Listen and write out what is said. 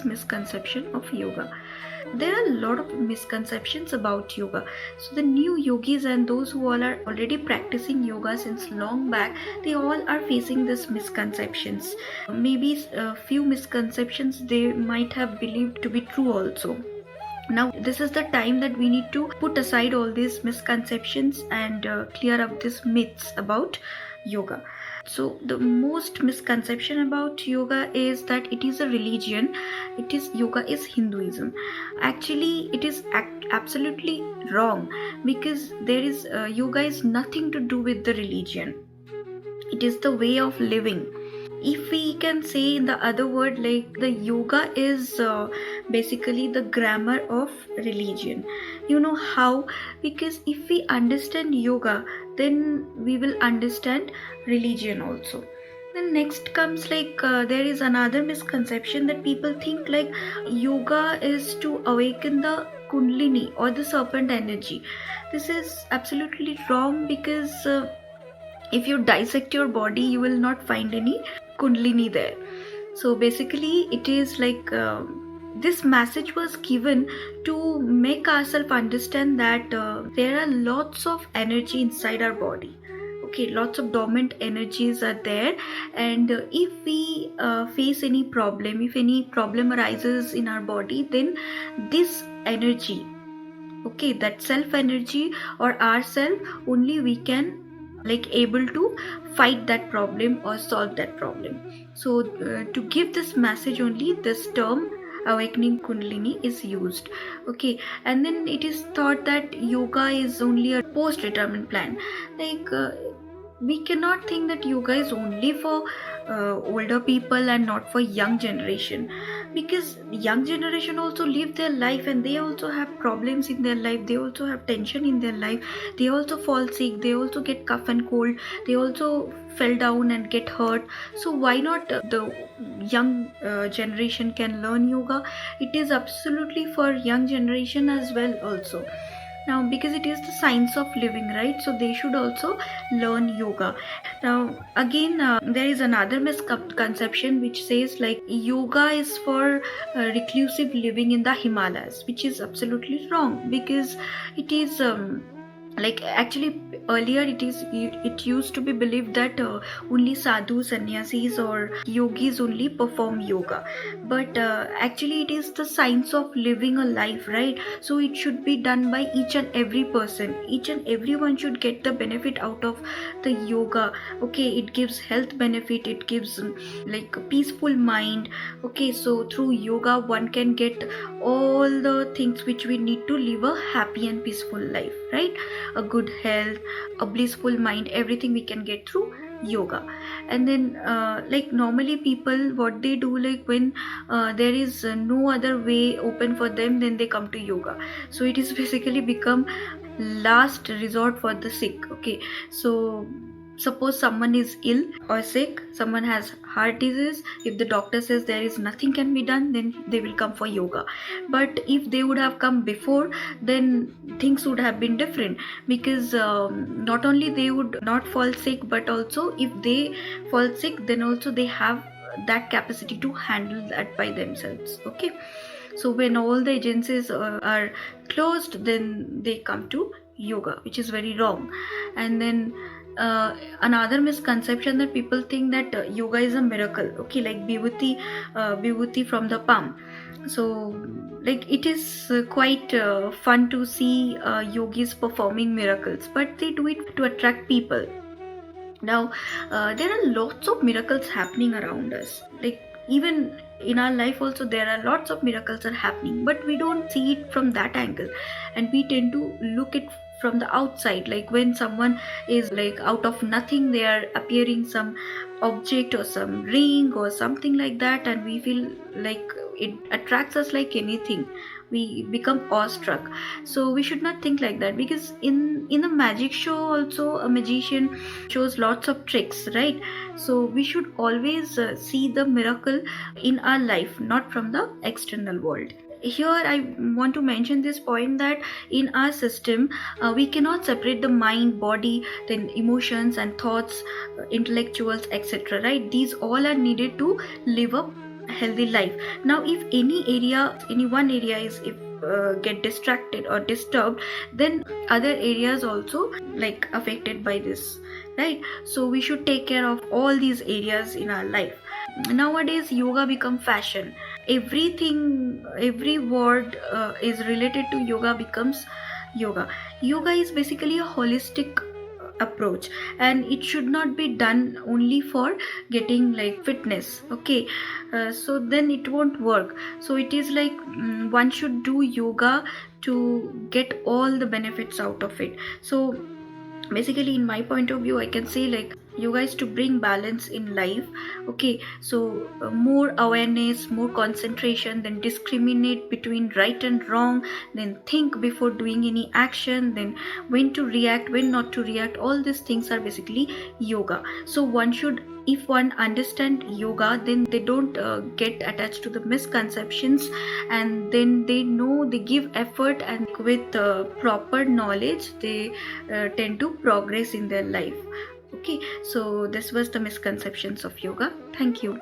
misconception of yoga. There are a lot of misconceptions about yoga. So the new yogis and those who all are already practicing yoga since long back, they all are facing this misconceptions. Maybe a few misconceptions they might have believed to be true also. Now this is the time that we need to put aside all these misconceptions and clear up these myths about yoga. So the most misconception about yoga is that it is a religion. Yoga is Hinduism. Actually it is absolutely wrong, because there is yoga is nothing to do with the religion. It is the way of living. If we can say in the other word, like the yoga is basically the grammar of religion. You know how? Because if we understand yoga, then we will understand religion also. Then next comes there is another misconception that people think like yoga is to awaken the kundalini or the serpent energy. This is absolutely wrong, because if you dissect your body, you will not find any kundalini there. So basically it is this message was given to make ourselves understand that there are lots of energy inside our body. Okay, lots of dormant energies are there, and if we face any problem, if any problem arises in our body, then this energy, okay, that self energy or ourself, only we can able to fight that problem or solve that problem. So to give this message only, this term awakening kundalini is used. Okay, and then it is thought that yoga is only a post retirement plan. We cannot think that yoga is only for older people and not for young generation, because young generation also live their life and they also have problems in their life, they also have tension in their life, they also fall sick, they also get cough and cold, they also fell down and get hurt. So why not the young generation can learn yoga? It is absolutely for young generation as well also. Now because it is the science of living, right, so they should also learn yoga. Now again there is another misconception which says like yoga is for reclusive living in the Himalayas, which is absolutely wrong, because it is actually earlier it used to be believed that only sadhu, sannyasis or yogis only perform yoga, but actually it is the science of living a life, right? So it should be done by each and every person. Each and everyone should get the benefit out of the yoga. Okay, it gives health benefit, it gives a peaceful mind. Okay, so through yoga one can get all the things which we need to live a happy and peaceful life, right? A good health, a blissful mind, everything we can get through yoga. And then normally people, what they do, when there is no other way open for them, then they come to yoga. So it is basically become last resort for the sick. Okay, so suppose someone is ill or sick, someone has heart disease, if the doctor says there is nothing can be done, then they will come for yoga. But if they would have come before, then things would have been different, because not only they would not fall sick, but also if they fall sick, then also they have that capacity to handle that by themselves. Okay, so when all the agencies are closed, then they come to yoga, which is very wrong. And then another misconception that people think that yoga is a miracle. Okay, like vibhuti from the palm. So it is quite fun to see yogis performing miracles, but they do it to attract people. Now there are lots of miracles happening around us, even in our life also there are lots of miracles are happening, but we don't see it from that angle, and we tend to look it from the outside. Like when someone is out of nothing, they are appearing some object or some ring or something like that, and we feel like it attracts us like anything, we become awestruck. So we should not think like that, because in a magic show also a magician shows lots of tricks, right? So we should always see the miracle in our life, not from the external world. Here I want to mention this point that in our system we cannot separate the mind, body, then emotions and thoughts, intellectuals, etc., right? These all are needed to live a healthy life. Now if any one area is if get distracted or disturbed, then other areas also like affected by this, right? So we should take care of all these areas in our life. Nowadays yoga become fashion. Every word is related to yoga becomes yoga. Yoga is basically a holistic approach, and it should not be done only for getting like fitness. Okay, so then it won't work. So it is like one should do yoga to get all the benefits out of it. So basically in my point of view I can say like yoga is to bring balance in life. Okay, so more awareness, more concentration, then discriminate between right and wrong, then think before doing any action, then when to react, when not to react. All these things are basically yoga. So one should, if one understand yoga, then they don't get attached to the misconceptions, and then they know, they give effort, and with proper knowledge they tend to progress in their life. Okay, so this was the misconceptions of yoga. Thank you.